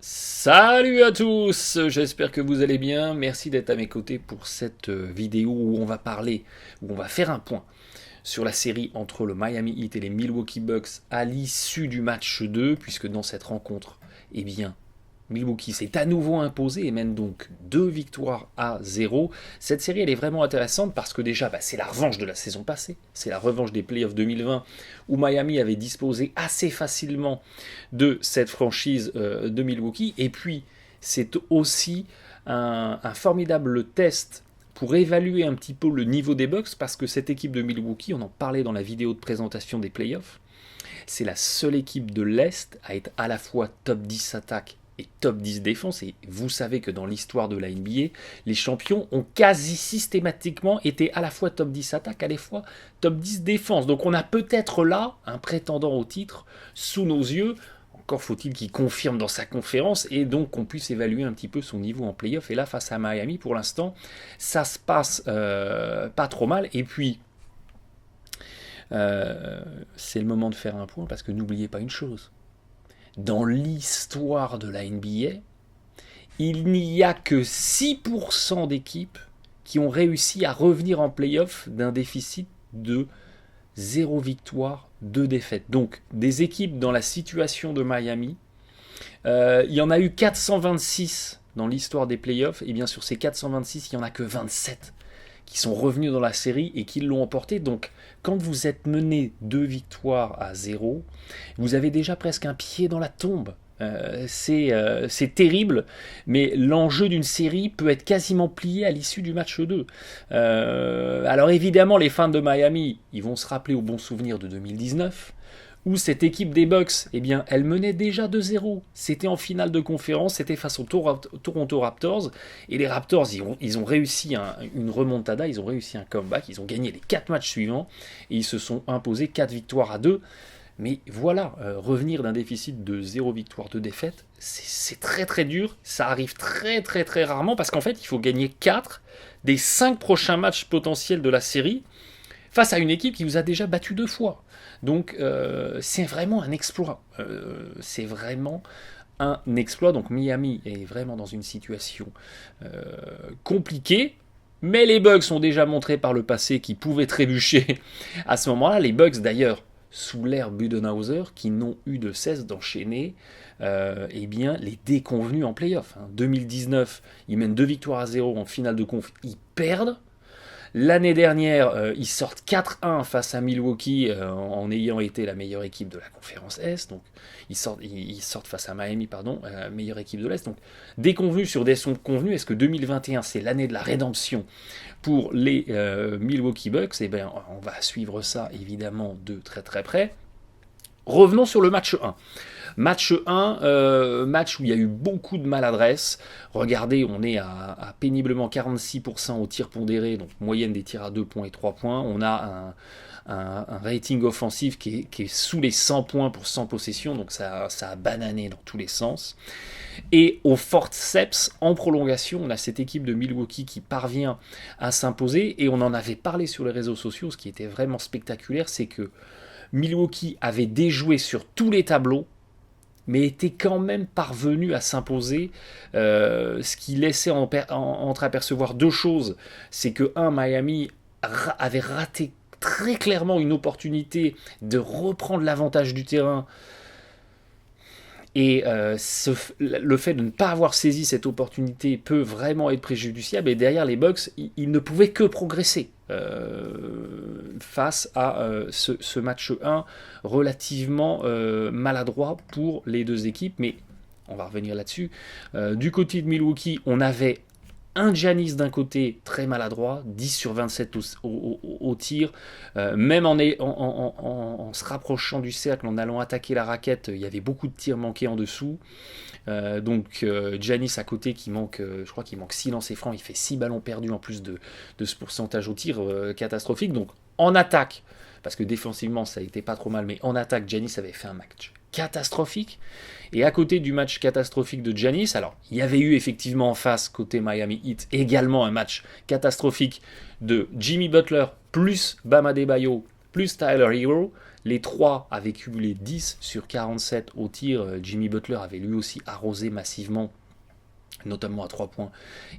Salut à tous, j'espère que vous allez bien. Merci d'être à mes côtés pour cette vidéo où on va parler, où on va faire un point sur la série entre le Miami Heat et les Milwaukee Bucks à l'issue du match 2, puisque dans cette rencontre, eh bien, Milwaukee s'est à nouveau imposé et mène donc 2 victoires à 0. Cette série, elle est vraiment intéressante parce que déjà, c'est la revanche de la saison passée. C'est la revanche des playoffs 2020 où Miami avait disposé assez facilement de cette franchise de Milwaukee. Et puis, c'est aussi un formidable test pour évaluer un petit peu le niveau des Bucks parce que cette équipe de Milwaukee, on en parlait dans la vidéo de présentation des playoffs, c'est la seule équipe de l'Est à être à la fois top 10 attaque et top 10 défense. Et vous savez que dans l'histoire de la NBA, les champions ont quasi systématiquement été à la fois top 10 attaque, à la fois top 10 défense. Donc on a peut-être là un prétendant au titre sous nos yeux. Encore faut-il qu'il confirme dans sa conférence et donc qu'on puisse évaluer un petit peu son niveau en playoff. Et là, face à Miami, pour l'instant, ça se passe pas trop mal. Et puis, c'est le moment de faire un point parce que n'oubliez pas une chose. Dans l'histoire de la NBA, il n'y a que 6% d'équipes qui ont réussi à revenir en playoff d'un déficit de 0 victoire, 2 défaites. Donc des équipes dans la situation de Miami, il y en a eu 426 dans l'histoire des playoffs, et bien sur ces 426, il n'y en a que 27 qui sont revenus dans la série et qui l'ont emporté. Donc quand vous êtes mené 2 victoires à 0, vous avez déjà presque un pied dans la tombe. C'est terrible, mais l'enjeu d'une série peut être quasiment plié à l'issue du match 2. Alors évidemment, les fans de Miami, ils vont se rappeler au bon souvenir de 2019, où cette équipe des Bucks, eh bien, elle menait déjà 2-0. C'était en finale de conférence, c'était face aux Toronto Raptors, et les Raptors, ils ont réussi une remontada, ils ont réussi un comeback, ils ont gagné les 4 matchs suivants, et ils se sont imposés 4 victoires à 2. Mais voilà, revenir d'un déficit de 0 victoire, 2 défaites, c'est très très dur. Ça arrive très très très rarement parce qu'en fait, il faut gagner 4 des 5 prochains matchs potentiels de la série face à une équipe qui vous a déjà battu 2 fois. Donc c'est vraiment un exploit. C'est vraiment un exploit. Donc Miami est vraiment dans une situation compliquée. Mais les Bucks ont déjà montré par le passé qu'ils pouvaient trébucher à ce moment-là. Les Bucks d'ailleurs sous l'ère Budenholzer, qui n'ont eu de cesse d'enchaîner eh bien, les déconvenus en playoff. 2019, ils mènent 2 victoires à 0 en finale de conf, ils perdent. L'année dernière, ils sortent 4-1 face à Milwaukee en ayant été la meilleure équipe de la conférence Est. Donc, ils sortent face à Miami, pardon, meilleure équipe de l'Est. Donc, déconvenus sur des sons convenus. Est-ce que 2021, c'est l'année de la rédemption pour les Milwaukee Bucks? Eh bien, on va suivre ça évidemment de très très près. Revenons sur le match 1. Match 1, match où il y a eu beaucoup de maladresse. Regardez, on est à péniblement 46% au tir pondéré, donc moyenne des tirs à 2 points et 3 points. On a un rating offensif qui est sous les 100 points pour 100 possessions, donc ça a banané dans tous les sens. Et au forceps, en prolongation, on a cette équipe de Milwaukee qui parvient à s'imposer, et on en avait parlé sur les réseaux sociaux. Ce qui était vraiment spectaculaire, c'est que Milwaukee avait déjoué sur tous les tableaux, mais était quand même parvenu à s'imposer, ce qui laissait entreapercevoir deux choses. C'est que, Miami avait raté très clairement une opportunité de reprendre l'avantage du terrain. Et le fait de ne pas avoir saisi cette opportunité peut vraiment être préjudiciable. Et derrière les Bucks, ils ne pouvaient que progresser face à ce match 1 relativement maladroit pour les deux équipes. Mais on va revenir là-dessus. Du côté de Milwaukee, on avait un Giannis d'un côté très maladroit, 10 sur 27 au tir, même en se rapprochant du cercle, en allant attaquer la raquette, il y avait beaucoup de tirs manqués en dessous. Donc Giannis à côté qui manque, je crois qu'il manque 6 lancers francs, il fait 6 ballons perdus en plus de ce pourcentage au tir catastrophique. Donc en attaque, parce que défensivement ça a été pas trop mal, mais en attaque Giannis avait fait un match catastrophique. Et à côté du match catastrophique de Giannis, alors il y avait eu effectivement en face côté Miami Heat également un match catastrophique de Jimmy Butler plus Bam Adebayo plus Tyler Hero. Les 3 avaient cumulé 10 sur 47 au tir. Jimmy Butler avait lui aussi arrosé massivement, notamment à 3 points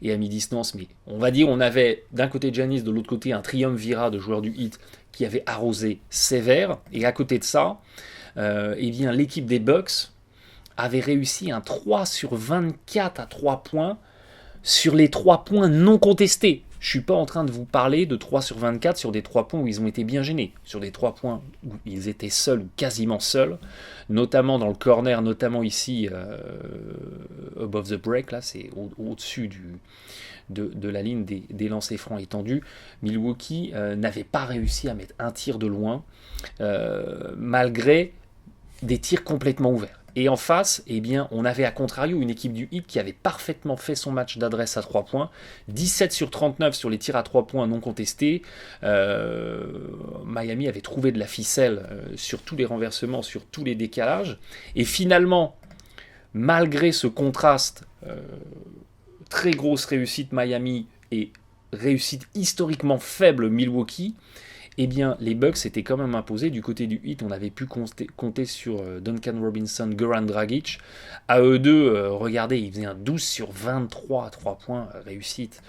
et à mi-distance. Mais on va dire on avait d'un côté Giannis, de l'autre côté un triumvirat de joueurs du Heat qui avait arrosé sévère. Et à côté de ça, eh bien, l'équipe des Bucks avait réussi un 3 sur 24 à 3 points sur les 3 points non contestés. Je ne suis pas en train de vous parler de 3 sur 24 sur des 3 points où ils ont été bien gênés. Sur des 3 points où ils étaient seuls ou quasiment seuls, notamment dans le corner, notamment ici, above the break, là c'est au-dessus de la ligne des lancers francs étendus. Milwaukee n'avait pas réussi à mettre un tir de loin, malgré des tirs complètement ouverts. Et en face, eh bien, on avait à contrario une équipe du Heat qui avait parfaitement fait son match d'adresse à 3 points, 17 sur 39 sur les tirs à 3 points non contestés. Miami avait trouvé de la ficelle sur tous les renversements, sur tous les décalages. Et finalement, malgré ce contraste, très grosse réussite Miami et réussite historiquement faible Milwaukee, eh bien, les Bucks s'étaient quand même imposés. Du côté du Heat, on avait pu compter sur Duncan Robinson, Goran Dragic. À eux deux, regardez, ils faisaient un 12 sur 23 à 3 points, réussite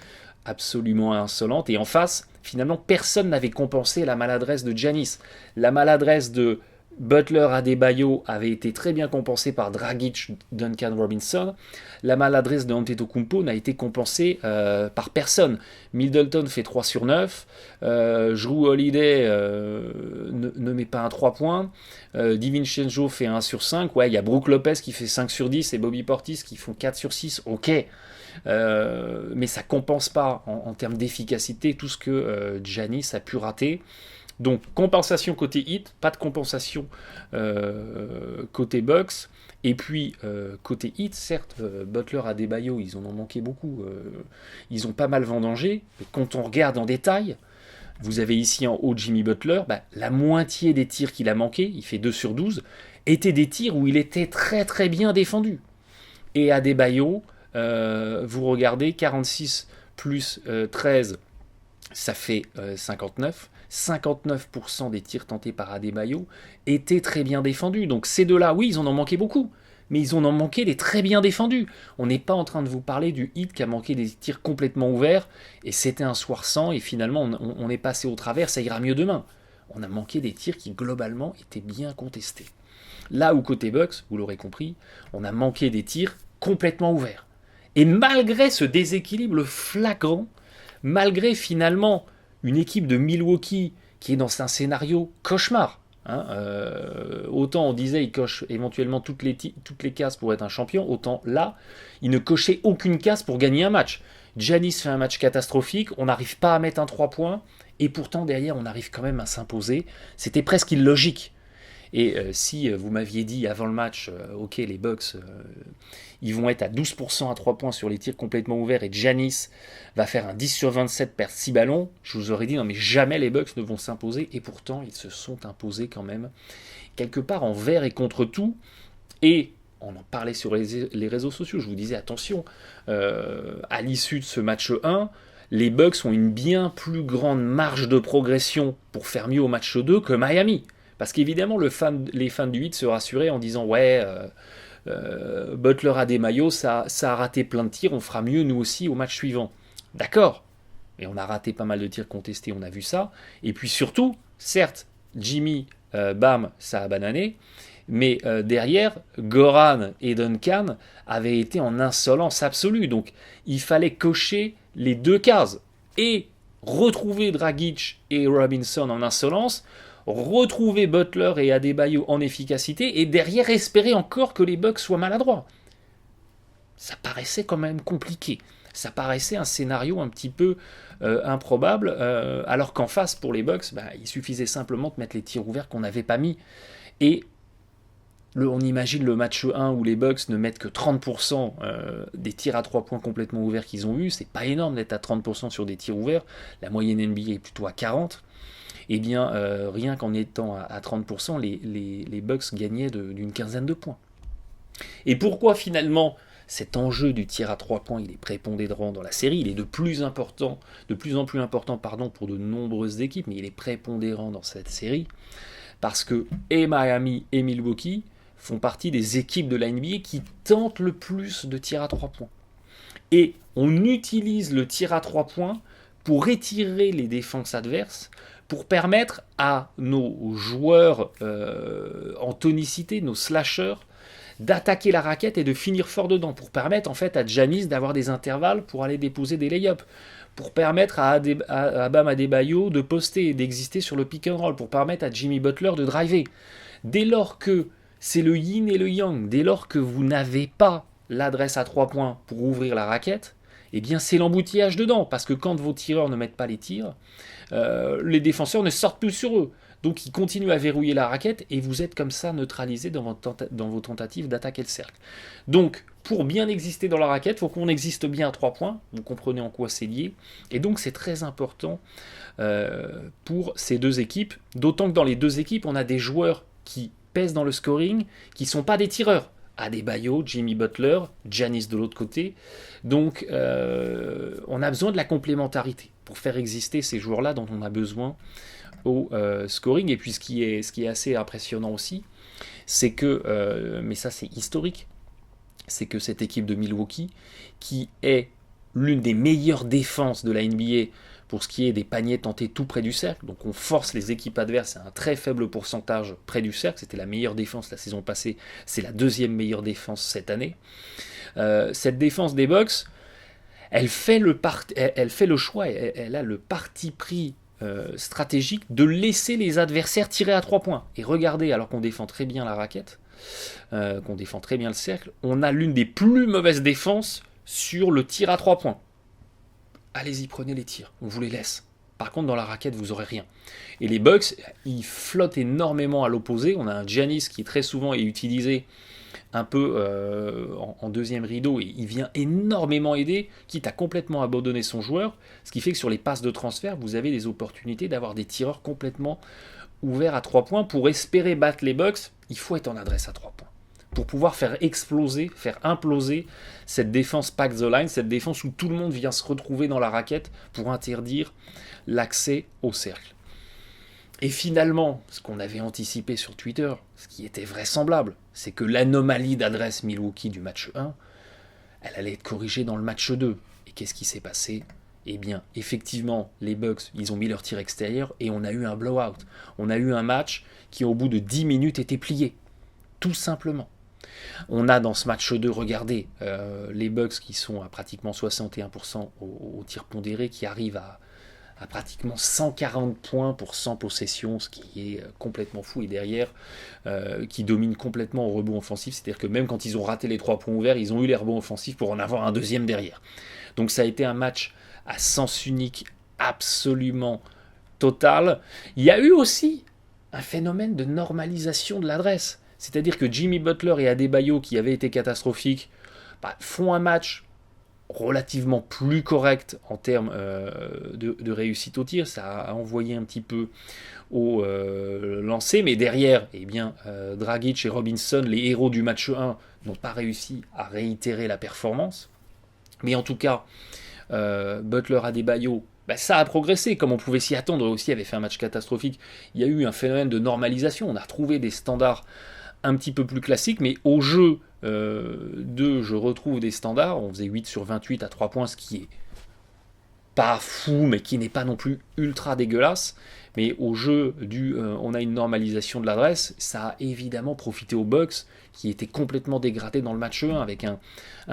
absolument insolente. Et en face, finalement, personne n'avait compensé la maladresse de Giannis. La maladresse de Butler Adebayo avait été très bien compensée par Dragic, Duncan Robinson. La maladresse de Antetokounmpo n'a été compensée par personne. Middleton fait 3 sur 9. Jrue Holiday ne met pas un 3 points. DiVincenzo fait 1 sur 5. Ouais, il y a Brook Lopez qui fait 5 sur 10 et Bobby Portis qui font 4 sur 6. Ok. Mais ça compense pas en termes d'efficacité tout ce que Giannis a pu rater. Donc compensation côté Heat, pas de compensation côté Bucks. Et puis côté Heat, certes, Butler Adebayo, ils en ont manqué beaucoup. Ils ont pas mal vendangé. Mais quand on regarde en détail, vous avez ici en haut Jimmy Butler, la moitié des tirs qu'il a manqué, il fait 2 sur 12, étaient des tirs où il était très très bien défendu. Et Adebayo, vous regardez, 46 plus 13, ça fait 59. 59% des tirs tentés par Adebayo étaient très bien défendus. Donc ces deux-là, oui, ils en ont manqué beaucoup, mais ils en ont manqué des très bien défendus. On n'est pas en train de vous parler du Heat qui a manqué des tirs complètement ouverts, et c'était un soir sans, et finalement on est passé au travers, ça ira mieux demain. On a manqué des tirs qui globalement étaient bien contestés. Là où côté Bucks, vous l'aurez compris, on a manqué des tirs complètement ouverts. Et malgré ce déséquilibre flagrant, malgré finalement une équipe de Milwaukee qui est dans un scénario cauchemar. Autant on disait il coche éventuellement toutes les cases pour être un champion, autant là, il ne cochait aucune case pour gagner un match. Giannis fait un match catastrophique, on n'arrive pas à mettre un 3 points, et pourtant derrière on arrive quand même à s'imposer. C'était presque illogique. Et si vous m'aviez dit avant le match, ok, les Bucks, ils vont être à 12% à 3 points sur les tirs complètement ouverts et Giannis va faire un 10 sur 27, perdre 6 ballons, je vous aurais dit non mais jamais les Bucks ne vont s'imposer, et pourtant ils se sont imposés quand même, quelque part envers et contre tout. Et on en parlait sur les réseaux sociaux, je vous disais attention, à l'issue de ce match 1, les Bucks ont une bien plus grande marge de progression pour faire mieux au match 2 que Miami. Parce qu'évidemment, les fans du Heat se rassuraient en disant « Ouais, Butler Adebayo, ça a raté plein de tirs, on fera mieux nous aussi au match suivant. » D'accord, mais on a raté pas mal de tirs contestés, on a vu ça. Et puis surtout, certes, Jimmy, bam, ça a banané, mais derrière, Goran et Duncan avaient été en insolence absolue. Donc il fallait cocher les deux cases. Et retrouver Dragic et Robinson en insolence, retrouver Butler et Adebayo en efficacité, et derrière espérer encore que les Bucks soient maladroits. Ça paraissait quand même compliqué. Ça paraissait un scénario un petit peu improbable, alors qu'en face, pour les Bucks, il suffisait simplement de mettre les tirs ouverts qu'on n'avait pas mis. Et on imagine le match 1 où les Bucks ne mettent que 30% des tirs à 3 points complètement ouverts qu'ils ont eu. C'est pas énorme d'être à 30% sur des tirs ouverts. La moyenne NBA est plutôt à 40%. Eh bien, rien qu'en étant à 30%, les Bucks gagnaient d'une quinzaine de points. Et pourquoi finalement cet enjeu du tir à 3 points, il est prépondérant dans la série, il est de plus en plus important pour de nombreuses équipes, mais il est prépondérant dans cette série, parce que et Miami et Milwaukee font partie des équipes de la NBA qui tentent le plus de tirs à 3 points. Et on utilise le tir à 3 points pour étirer les défenses adverses, pour permettre à nos joueurs en tonicité, nos slashers, d'attaquer la raquette et de finir fort dedans, pour permettre en fait à Giannis d'avoir des intervalles pour aller déposer des lay-ups, pour permettre à Bam Adebayo de poster et d'exister sur le pick and roll, pour permettre à Jimmy Butler de driver. Dès lors que c'est le yin et le yang, dès lors que vous n'avez pas l'adresse à 3 points pour ouvrir la raquette, eh bien c'est l'embouteillage dedans, parce que quand vos tireurs ne mettent pas les tirs, les défenseurs ne sortent plus sur eux. Donc ils continuent à verrouiller la raquette et vous êtes comme ça neutralisé dans vos tentatives d'attaquer le cercle. Donc pour bien exister dans la raquette, il faut qu'on existe bien à 3 points, vous comprenez en quoi c'est lié, et donc c'est très important pour ces deux équipes, d'autant que dans les deux équipes, on a des joueurs qui pèsent dans le scoring, qui ne sont pas des tireurs. Adebayo, Jimmy Butler, Giannis de l'autre côté. Donc on a besoin de la complémentarité pour faire exister ces joueurs-là dont on a besoin au scoring. Et puis ce qui est assez impressionnant aussi, c'est que, mais ça c'est historique, c'est que cette équipe de Milwaukee, qui est l'une des meilleures défenses de la NBA pour ce qui est des paniers tentés tout près du cercle, donc on force les équipes adverses à un très faible pourcentage près du cercle, c'était la meilleure défense la saison passée, c'est la deuxième meilleure défense cette année. Cette défense des Bucks, elle fait le choix, elle a le parti pris stratégique de laisser les adversaires tirer à 3 points. Et regardez, alors qu'on défend très bien la raquette, qu'on défend très bien le cercle, on a l'une des plus mauvaises défenses sur le tir à 3 points. Allez-y, prenez les tirs, on vous les laisse. Par contre, dans la raquette, vous n'aurez rien. Et les Bucks, ils flottent énormément à l'opposé. On a un Giannis qui très souvent est utilisé un peu en deuxième rideau, et il vient énormément aider, quitte à complètement abandonner son joueur, ce qui fait que sur les passes de transfert, vous avez des opportunités d'avoir des tireurs complètement ouverts à 3 points. Pour espérer battre les Bucks, il faut être en adresse à 3 points. Pour pouvoir faire exploser, faire imploser cette défense pack the line, cette défense où tout le monde vient se retrouver dans la raquette pour interdire l'accès au cercle. Et finalement, ce qu'on avait anticipé sur Twitter, ce qui était vraisemblable, c'est que l'anomalie d'adresse Milwaukee du match 1, elle allait être corrigée dans le match 2. Et qu'est-ce qui s'est passé ? Eh bien, effectivement, les Bucks, ils ont mis leur tir extérieur et on a eu un blowout. On a eu un match qui, au bout de 10 minutes, était plié. Tout simplement. On a dans ce match 2, regardez, les Bucks qui sont à pratiquement 61% au tir pondéré, qui arrivent à pratiquement 140 points pour 100 possessions, ce qui est complètement fou, et derrière, qui domine complètement au rebond offensif, c'est-à-dire que même quand ils ont raté les 3 points ouverts, ils ont eu les rebonds offensifs pour en avoir un deuxième derrière. Donc ça a été un match à sens unique absolument total. Il y a eu aussi un phénomène de normalisation de l'adresse, c'est-à-dire que Jimmy Butler et Adebayo, qui avaient été catastrophiques, font un match relativement plus correct en termes de réussite au tir. Ça a envoyé un petit peu au lancer, mais derrière, eh bien, Dragic et Robinson, les héros du match 1, n'ont pas réussi à réitérer la performance. Mais en tout cas, Butler, Adebayo, ça a progressé, comme on pouvait s'y attendre. Eux aussi avaient fait un match catastrophique. Il y a eu un phénomène de normalisation. On a retrouvé des standards un petit peu plus classiques, mais au jeu je retrouve des standards. On faisait 8 sur 28 à 3 points, ce qui est pas fou, mais qui n'est pas non plus ultra dégueulasse. Mais au jeu on a une normalisation de l'adresse. Ça a évidemment profité aux Bucks, qui étaient complètement dégradés dans le match 1, avec un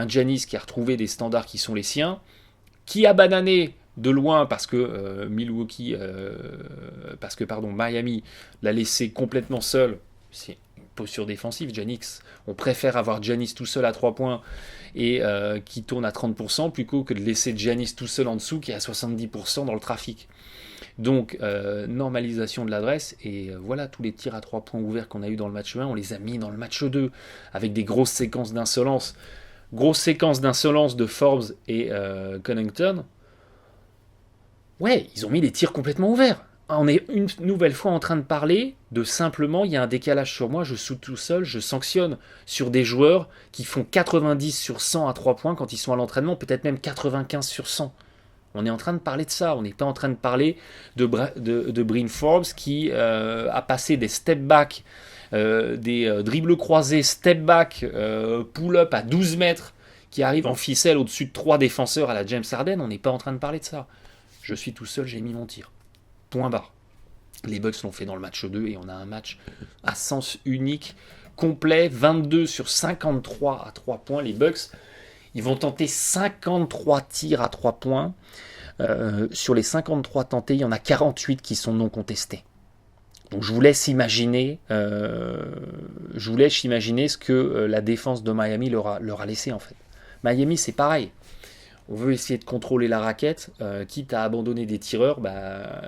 Giannis qui a retrouvé des standards qui sont les siens, qui a banané de loin parce que Miami l'a laissé complètement seul. C'est une posture défensive. Giannis, on préfère avoir Giannis tout seul à 3 points et qui tourne à 30% plutôt que de laisser Giannis tout seul en dessous qui est à 70% dans le trafic. Donc normalisation de l'adresse, et voilà, tous les tirs à 3 points ouverts qu'on a eu dans le match 1, on les a mis dans le match 2 avec des grosses séquences d'insolence. Grosse séquence d'insolence de Forbes et Connaughton. Ouais, ils ont mis des tirs complètement ouverts. On est une nouvelle fois en train de parler de simplement, il y a un décalage sur moi, je shoot tout seul, je sanctionne sur des joueurs qui font 90 sur 100 à 3 points quand ils sont à l'entraînement, peut-être même 95 sur 100. On est en train de parler de ça. On n'est pas en train de parler de Bryn Forbes qui a passé des step back, des dribbles croisés, step back, pull-up à 12 mètres, qui arrive en ficelle au-dessus de 3 défenseurs à la James Harden. On n'est pas en train de parler de ça. Je suis tout seul, j'ai mis mon tir. Point barre. Les Bucks l'ont fait dans le match 2 et on a un match à sens unique, complet, 22 sur 53 à 3 points. Les Bucks, ils vont tenter 53 tirs à 3 points. Sur les 53 tentés, il y en a 48 qui sont non contestés. Donc je vous laisse imaginer, ce que la défense de Miami leur a laissé en fait. Miami, c'est pareil. On veut essayer de contrôler la raquette, quitte à abandonner des tireurs.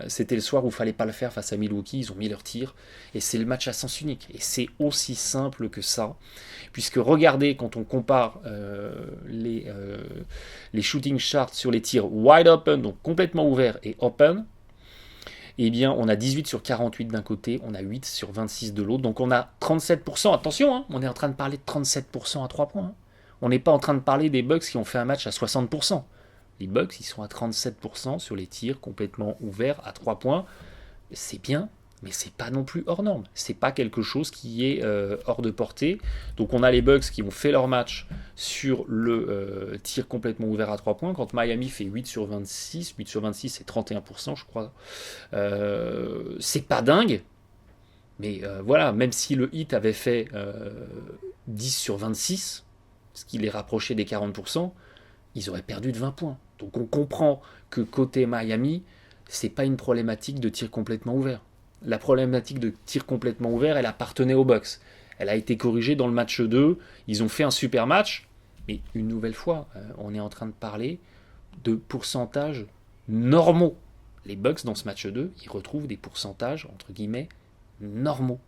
C'était le soir où il ne fallait pas le faire face à Milwaukee. Ils ont mis leur tir. Et c'est le match à sens unique. Et c'est aussi simple que ça. Puisque regardez, quand on compare les shooting charts sur les tirs wide open, donc complètement ouverts et open, eh bien, on a 18 sur 48 d'un côté, on a 8 sur 26 de l'autre. Donc on a 37%. Attention, hein, on est en train de parler de 37% à 3 points. Hein. On n'est pas en train de parler des Bucks qui ont fait un match à 60%. Les Bucks, ils sont à 37% sur les tirs complètement ouverts à 3 points. C'est bien, mais c'est pas non plus hors norme. C'est pas quelque chose qui est hors de portée. Donc on a les Bucks qui ont fait leur match sur le tir complètement ouvert à 3 points. Quand Miami fait 8 sur 26, 8 sur 26 c'est 31% je crois. C'est pas dingue. Mais voilà, même si le Heat avait fait 10 sur 26, ce qui les rapprochait des 40%, ils auraient perdu de 20 points. Donc on comprend que côté Miami, c'est pas une problématique de tir complètement ouvert. La problématique de tir complètement ouvert, elle appartenait aux Bucks. Elle a été corrigée dans le match 2. Ils ont fait un super match. Mais une nouvelle fois, on est en train de parler de pourcentages normaux. Les Bucks, dans ce match 2, ils retrouvent des pourcentages, entre guillemets, normaux.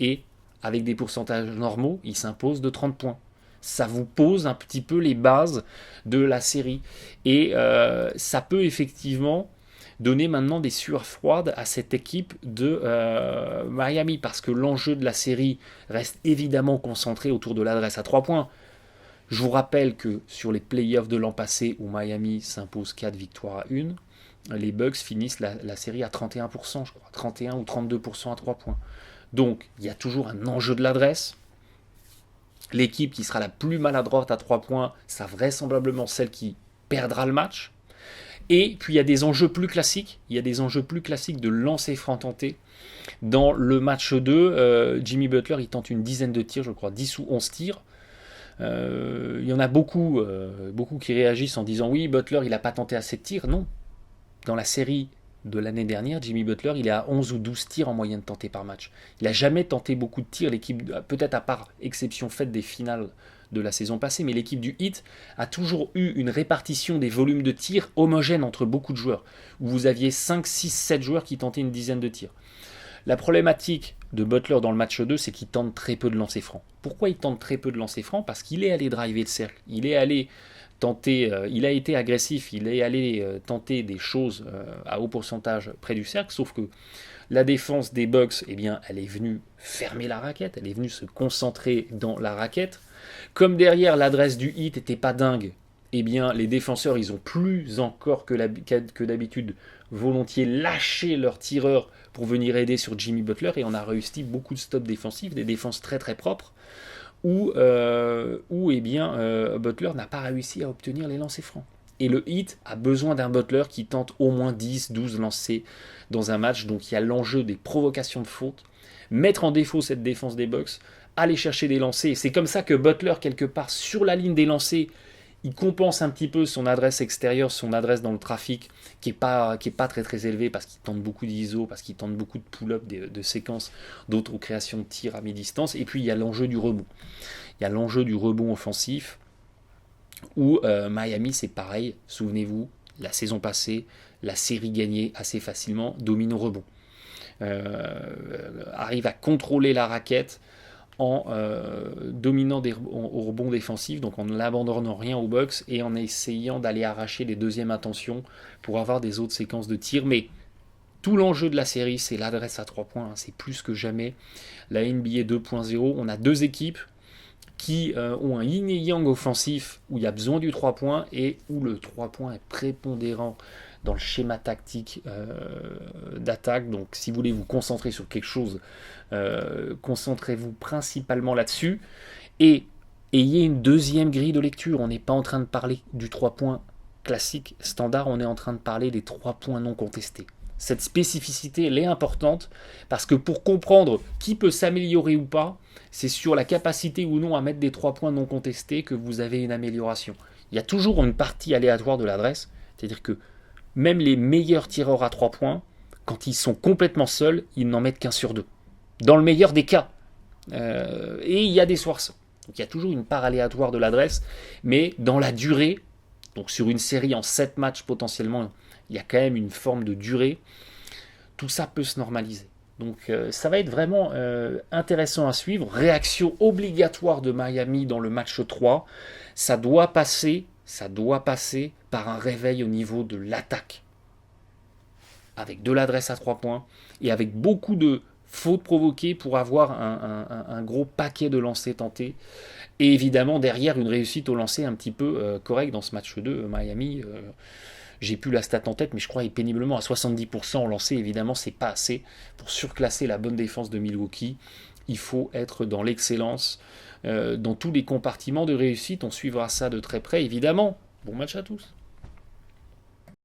Et avec des pourcentages normaux, ils s'imposent de 30 points. Ça vous pose un petit peu les bases de la série. Et ça peut effectivement donner maintenant des sueurs froides à cette équipe de Miami, parce que l'enjeu de la série reste évidemment concentré autour de l'adresse à 3 points. Je vous rappelle que sur les playoffs de l'an passé, où Miami s'impose 4 victoires à 1, les Bucks finissent la série à 31%, je crois, 31 ou 32% à 3 points. Donc, il y a toujours un enjeu de l'adresse. L'équipe qui sera la plus maladroite à 3 points, c'est vraisemblablement celle qui perdra le match. Et puis il y a des enjeux plus classiques. Il y a des enjeux plus classiques de lancer franc tenté. Dans le match 2, Jimmy Butler, il tente une dizaine de tirs, je crois, 10 ou 11 tirs. Il y en a beaucoup qui réagissent en disant oui, Butler, il n'a pas tenté assez de tirs. Non. Dans la série de l'année dernière, Jimmy Butler, il est à 11 ou 12 tirs en moyenne tentés par match. Il n'a jamais tenté beaucoup de tirs. L'équipe, peut-être à part exception faite des finales de la saison passée, mais l'équipe du Heat a toujours eu une répartition des volumes de tirs homogène entre beaucoup de joueurs, où vous aviez 5, 6, 7 joueurs qui tentaient une dizaine de tirs. La problématique de Butler dans le match 2, c'est qu'il tente très peu de lancers francs. Pourquoi il tente très peu de lancers francs ? Parce qu'il est allé driver le cercle, il est allé tenter, il a été agressif, il est allé tenter des choses à haut pourcentage près du cercle, sauf que la défense des Bucks, eh bien, elle est venue fermer la raquette, elle est venue se concentrer dans la raquette. Comme derrière l'adresse du Heat n'était pas dingue, eh bien, les défenseurs, ils ont plus encore que d'habitude volontiers lâché leurs tireurs pour venir aider sur Jimmy Butler, et on a réussi beaucoup de stops défensifs, des défenses très très propres, où eh bien, Butler n'a pas réussi à obtenir les lancers francs. Et le Heat a besoin d'un Butler qui tente au moins 10, 12 lancers dans un match. Donc il y a l'enjeu des provocations de faute, mettre en défaut cette défense des Bucks, aller chercher des lancers. Et c'est comme ça que Butler, quelque part sur la ligne des lancers, il compense un petit peu son adresse extérieure, son adresse dans le trafic, qui est pas très très élevée, parce qu'il tente beaucoup d'ISO, parce qu'il tente beaucoup de pull-up, de séquences, d'autres créations de tirs à mi-distance. Et puis il y a l'enjeu du rebond. Il y a l'enjeu du rebond offensif, où Miami, c'est pareil. Souvenez-vous, la saison passée, la série gagnée assez facilement, domine au rebond. Arrive à contrôler la raquette en dominant au rebond défensif, donc en n'abandonnant rien aux Bucks et en essayant d'aller arracher les deuxièmes intentions pour avoir des autres séquences de tir. Mais tout l'enjeu de la série, c'est l'adresse à 3 points. C'est plus que jamais la NBA 2.0. On a deux équipes qui ont un yin et yang offensif où il y a besoin du 3 points et où le 3 points est prépondérant dans le schéma tactique d'attaque. Donc si vous voulez vous concentrer sur quelque chose, concentrez-vous principalement là-dessus et ayez une deuxième grille de lecture. On n'est pas en train de parler du 3 points classique, standard, on est en train de parler des 3 points non contestés. Cette spécificité, elle est importante parce que pour comprendre qui peut s'améliorer ou pas, c'est sur la capacité ou non à mettre des 3 points non contestés que vous avez une amélioration. Il y a toujours une partie aléatoire de l'adresse, c'est-à-dire que même les meilleurs tireurs à 3 points, quand ils sont complètement seuls, ils n'en mettent qu'un sur deux. Dans le meilleur des cas. Et il y a des soirs sans. Donc il y a toujours une part aléatoire de l'adresse, mais dans la durée, donc sur une série en 7 matchs potentiellement, il y a quand même une forme de durée. Tout ça peut se normaliser. Donc ça va être vraiment intéressant à suivre. Réaction obligatoire de Miami dans le match 3. Ça doit passer par un réveil au niveau de l'attaque. Avec de l'adresse à 3 points et avec beaucoup de fautes provoquées pour avoir un gros paquet de lancers tentés. Et évidemment, derrière, une réussite au lancer un petit peu correcte dans ce match 2. Miami, j'ai plus la stat en tête, mais je crois est péniblement à 70% au lancer. Évidemment, c'est pas assez pour surclasser la bonne défense de Milwaukee. Il faut être dans l'excellence, dans tous les compartiments de réussite. On suivra ça de très près, évidemment. Bon match à tous.